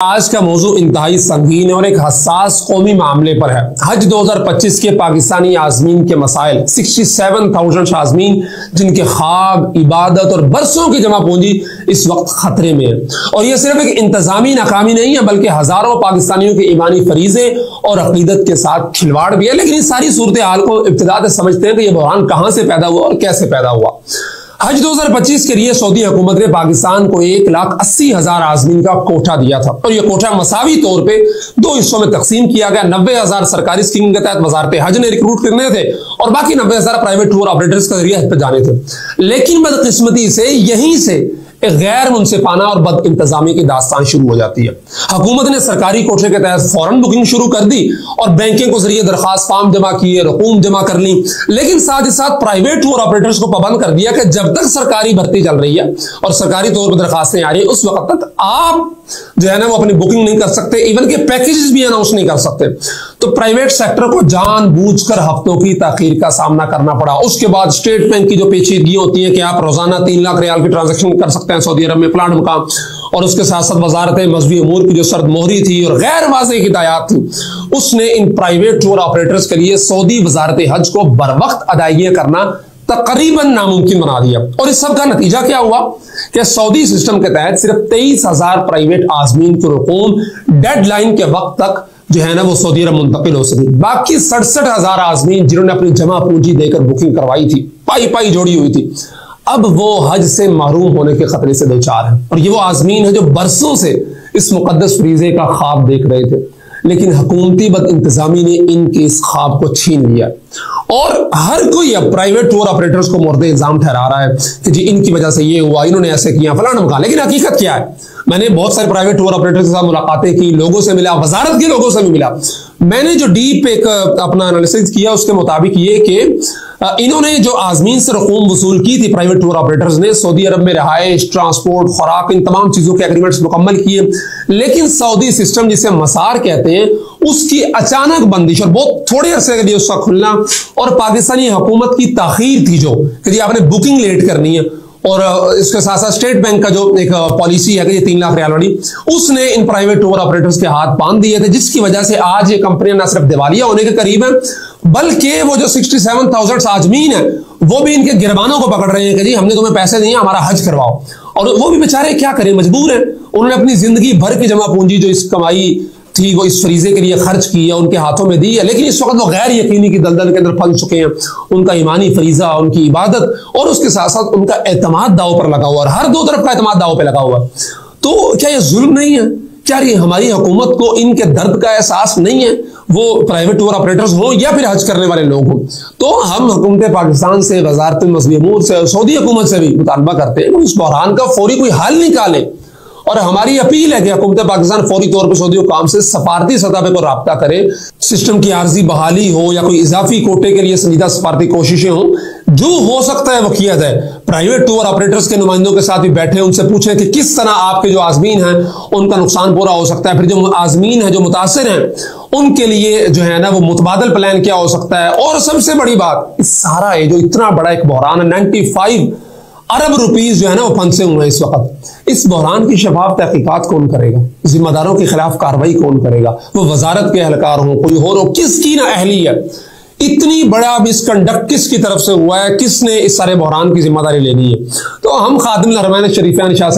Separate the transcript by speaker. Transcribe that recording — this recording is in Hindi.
Speaker 1: आज का मौजू इंतहाई संगीन और एक हसास कौमी मामले पर है। हज 2025 के पाकिस्तानी आजमीन के मसाइल 67,000 आजमीन जिनके ख्वाब, इबादत और बरसों की जमा पूंजी इस वक्त खतरे में है। और यह सिर्फ एक इंतजामी नाकामी नहीं है बल्कि हजारों पाकिस्तानियों के ईमानी फरीजे और अकीदत के साथ खिलवाड़ भी है। लेकिन इस सारी सूरत हाल को इब्तिदा से समझते हैं कि यह बहरान कहां से पैदा हुआ और कैसे पैदा हुआ। हज 2025 के लिए सऊदी हुकूमत ने पाकिस्तान को 1,80,000 आजमीन का कोटा दिया था और यह कोटा मसावी तौर पे दो हिस्सों में तकसीम किया गया। 90,000 सरकारी स्कीम के तहत वजारत हज ने रिक्रूट करने थे और बाकी 90,000 प्राइवेट टूर ऑपरेटर्स के जरिए हज पे जाने थे। लेकिन बदकिस्मती से यहीं से एक गैर मुनसिफाना और बद इंतजामी की दास्तान शुरू हो जाती है। हुकूमत ने सरकारी कोटे के तहत फौरन बुकिंग शुरू कर दी और बैंकिंग के जरिए दरखास्त फार्म जमा किए, रकूम जमा कर ली। लेकिन साथ ही साथ प्राइवेट टूर ऑपरेटर्स को पाबंद कर दिया कि जब तक सरकारी भर्ती चल रही है और सरकारी तौर पर दरखास्तें आ रही है उस वक्त तक आप जो है ना वो अपनी बुकिंग नहीं कर सकते, इवन के पैकेजेस भी अनाउंस नहीं कर सकते। तो प्राइवेट सेक्टर को जानबूझकर हफ्तों की ताखीर का सामना करना पड़ा। उसके बाद स्टेट बैंक की जो पेचीदगी होती है कि आप रोजाना 3 लाख रियाल की ट्रांजैक्शन कर सकते हैं सऊदी अरब में प्लांट मकाम, और उसके साथ साथ वजारत मजहबी अमूर की जो सर्द मोहरी थी और गैर वाज़ेह हिदायत थी, उसने इन प्राइवेट टूर ऑपरेटर्स के लिए सऊदी वजारत हज को बर वक्त अदायगी करना तकरीबन नामुमकिन बना दिया। और इस सब का नतीजा क्या हुआ कि सऊदी सिस्टम के तहत सिर्फ 23,000 प्राइवेट आजमीन की रकूम डेडलाइन के वक्त तक जो है ना वो सऊदी अरब मुंतकिल हो सकी। बाकी 67,000 आजमीन जिन्होंने अपनी जमा पूंजी देकर बुकिंग करवाई थी, पाई पाई जोड़ी हुई थी, अब वो हज से महरूम होने के खतरे से दो चार है। और ये वो आजमीन है जो बरसों से इस मुकद्दस फरीजे का ख्वाब देख रहे थे, लेकिन हुकूमती बद इंतजामी ने इनके इस ख्वाब को छीन लिया। और हर कोई अब प्राइवेट टूर ऑपरेटर्स को मुर्दे इल्जाम ठहरा रहा है कि जी इनकी वजह से ये हुआ, इन्होंने ऐसे किया, फलाना मकान। लेकिन हकीकत क्या है? मैंने बहुत सारे प्राइवेट टूर ऑपरेटर्स के साथ मुलाकातें की, लोगों से मिला, वजारत के लोगों से भी मिला। मैंने जो डीप एक अपना एनालिसिस किया उसके मुताबिक ये कि इन्होंने जो आजमीन से रकूम वसूल की थी प्राइवेट टूर ऑपरेटर्स ने, सऊदी अरब में रहायश, ट्रांसपोर्ट, खुराक, इन तमाम चीजों के एग्रीमेंट्स मुकम्मल किए। लेकिन सऊदी सिस्टम जिसे मसार कहते हैं उसकी अचानक बंदिश और बहुत थोड़े अरसे के लिए उसका खुलना और पाकिस्तानी हुकूमत की ताखीर थी जो कि आपने बुकिंग लेट करनी है, और इसके साथ साथ स्टेट बैंक का जो एक पॉलिसी है कि ये 3 लाख रियाल वाली, उसने इन प्राइवेट टूर ऑपरेटर्स के हाथ बांध दिए थे, जिसकी वजह से आज ये कंपनियां न सिर्फ दिवालिया होने के करीब है बल्कि वो जो 67,000 आजमीन है वो भी इनके गिरबानों को पकड़ रहे हैं कि जी हमने तुम्हें पैसे दिए, हमारा हज करवाओ। और वो भी बेचारे क्या करें, मजबूर है। उन्होंने अपनी जिंदगी भर की जमा पूंजी जो इस कमाई थी वो इस फरीजे के लिए खर्च की है, उनके हाथों में दी है, लेकिन इस वक्त वो गैर यकीनी की दलदल के अंदर फंस चुके हैं। उनका ईमानी फरीजा, उनकी इबादत और उसके साथ साथ उनका एतमाद दाव पर लगा हुआ है, हर दो तरफ का एतमाद दाव पर लगा हुआ है। तो क्या ये जुल्म नहीं है? क्या ये हमारी हुकूमत को इनके दर्द का एहसास नहीं है, वो प्राइवेट टूर ऑपरेटर्स हो या फिर हज करने वाले लोग हों? तो हम हुकूमत पाकिस्तान से, वजारत मजहबी अमूर से और सऊदी हुकूमत से भी मुतालबा करते हैं कि इस बहरान का फौरी कोई हल निकाले। और हमारी अपील है कि हुकूमत पाकिस्तान फौरी तौर पर सऊदी हुकाम से सफारती सतह पर राब्ता करे, सिस्टम की आर्जी बहाली हो या कोई इजाफी कोटे के लिए संजीदा सफारती कोशिशें हों, जो हो सकता है वो किया जाए। प्राइवेट टूर ऑपरेटर्स के नुमाइंदों के साथ भी बैठे, उनसे पूछें कि किस तरह आपके जो आजमीन हैं उनका नुकसान पूरा हो सकता है, फिर जो आजमीन है जो मुतासिर हैं उनके लिए जो है ना वो मुतबादल प्लान क्या हो सकता है। और सबसे बड़ी बात, इस सारा ये जो इतना बड़ा एक बहरान है, 95 अरब रुपीज जो है ना वो फंसे हुए हैं इस वक्त, इस बहरान की शफाफ तहकीकात कौन करेगा? जिम्मेदारों के खिलाफ कार्रवाई कौन करेगा? वो वजारत के एहलकार हो, कोई हो, किसकी ना अहली है? इतनी बड़ा मिसकंडक्ट किसकी तरफ से हुआ है? किसने इस सारे बहरान की जिम्मेदारी लेनी है? तो हम खादिम हरमैन शरीफान शाह